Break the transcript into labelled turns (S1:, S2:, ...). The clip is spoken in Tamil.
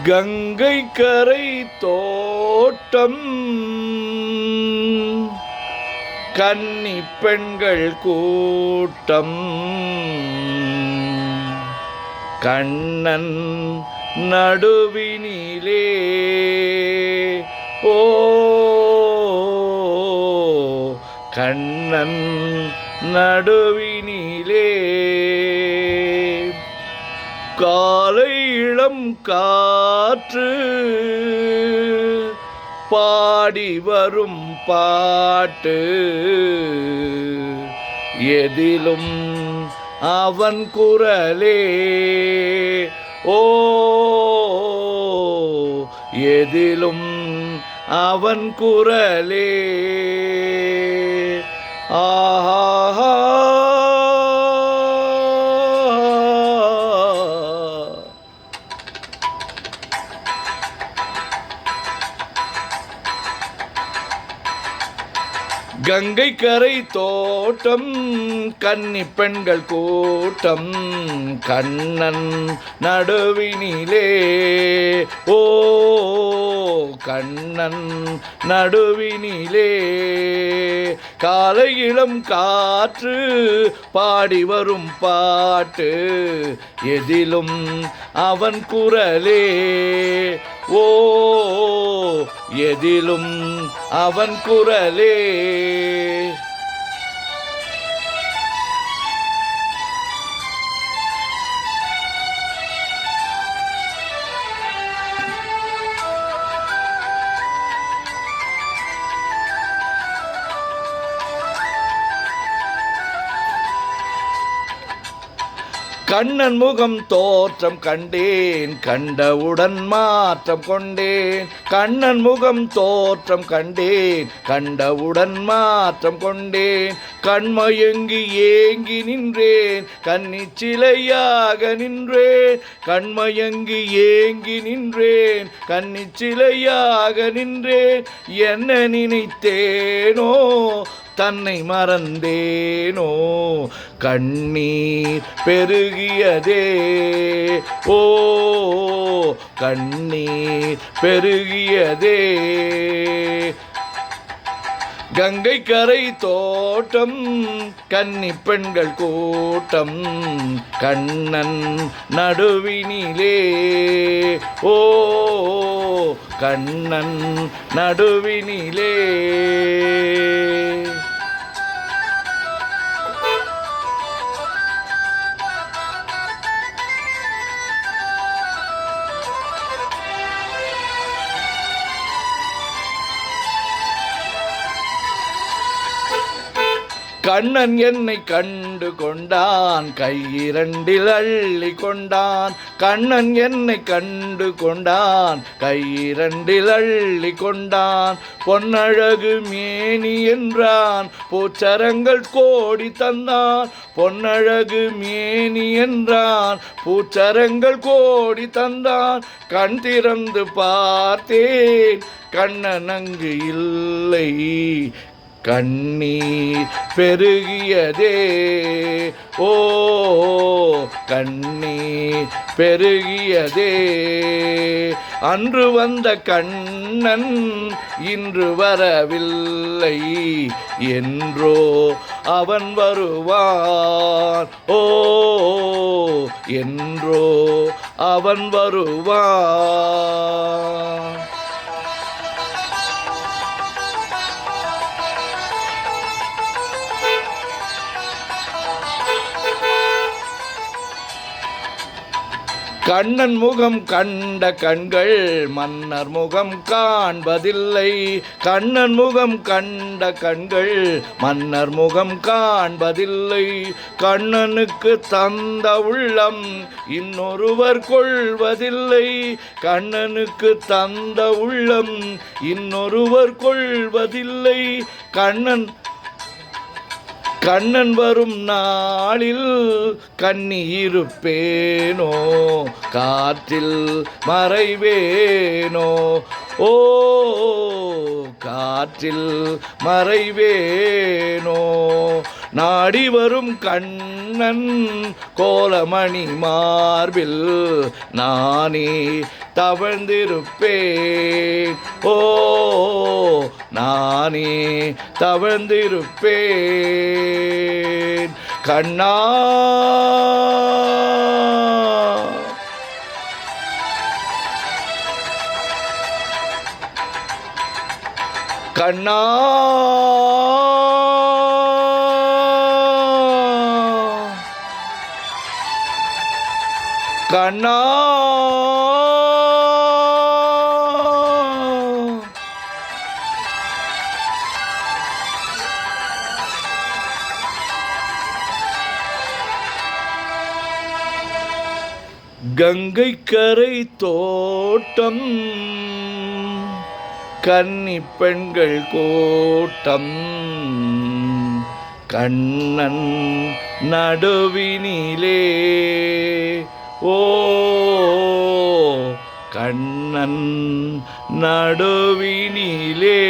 S1: கங்கை கரை தோட்டம் கன்னி பெண்கள் கூட்டம் கண்ணன் நடுவினிலே ஓ கண்ணன் நடுவினிலே காலை இளம் காற்று பாடி வரும் பாட்டு எதிலும் அவன் குரலே ஓ எதிலும் அவன் குரலே ஆஹா கங்கை கரை தோட்டம் கன்னி பெண்கள் கூட்டம் கண்ணன் நடுவினிலே ஓ கண்ணன் நடுவினிலே காலை இளம் காற்று பாடி வரும் பாட்டு எதிலும் அவன் குரலே ஓ எதிலும் அவன் குரலே கண்ணன் முகம் தோற்றம் கண்டேன் கண்டவுடன் மாற்றம் கொண்டேன் கண்ணன் முகம் தோற்றம் கண்டேன் கண்டவுடன் மாற்றம் கொண்டேன் கண்மயங்கி ஏங்கி நின்றேன் கன்னிச் சிலையாக நின்றேன் கண்மயங்கி ஏங்கி நின்றேன் கன்னிச் சிலையாக நின்றேன் என்ன நினைத்தேனோ தன்னை மறந்தேனோ கண்ணீர் பெருகியதே ஓ கண்ணீர் பெருகியதே கங்கை கரை தோட்டம் கன்னி பெண்கள் கூட்டம் கண்ணன் நடுவினிலே ஓ கண்ணன் நடுவினிலே கண்ணன் என்னை கண்டு கொண்டான் கையிரண்டில் அள்ளி கொண்டான் கண்ணன் என்னை கண்டு கொண்டான் கையிரண்டில் அள்ளி கொண்டான் பொன்னழகு மேனி என்றான் பூச்சரங்கள் கோடி தந்தான் பொன்னழகு மேனி என்றான் பூச்சரங்கள் கோடி தந்தான் கண் திறந்து பார்த்தேன் கண்ணன் அங்கு இல்லை கண்ணீர் பெருகியதே ஓ கண்ணீர் பெருகியதே அன்று வந்த கண்ணன் இன்று வரவில்லை என்றோ அவன் வருவான் ஓ என்றோ அவன் வருவான் கண்ணன் முகம் கண்ட கண்கள் மன்னர் முகம் காண்பதில்லை கண்ணன் முகம் கண்ட கண்கள் மன்னர் முகம் காண்பதில்லை கண்ணனுக்கு தந்த உள்ளம் இன்னொருவர் கொள்வதில்லை கண்ணனுக்கு தந்த உள்ளம் இன்னொருவர் கொள்வதில்லை கண்ணன் வரும் நாளில் கண்ணி இருப்பேனோ காற்றில் மறைவேனோ ஓ காற்றில் மறைவேனோ நாடி வரும் கண்ணன் கோலமணி மார்பில் நானே தவழ்ந்திருப்பேன். ஓ நானே தவழ்ந்திருப்பேன். கண்ணா கண்ணா கண்ணா கங்கை கரை தோட்டம் கன்னி பெண்கள் கூட்டம் கண்ணன் நடுவினிலே. ஓ கண்ணன் நடுவினிலே.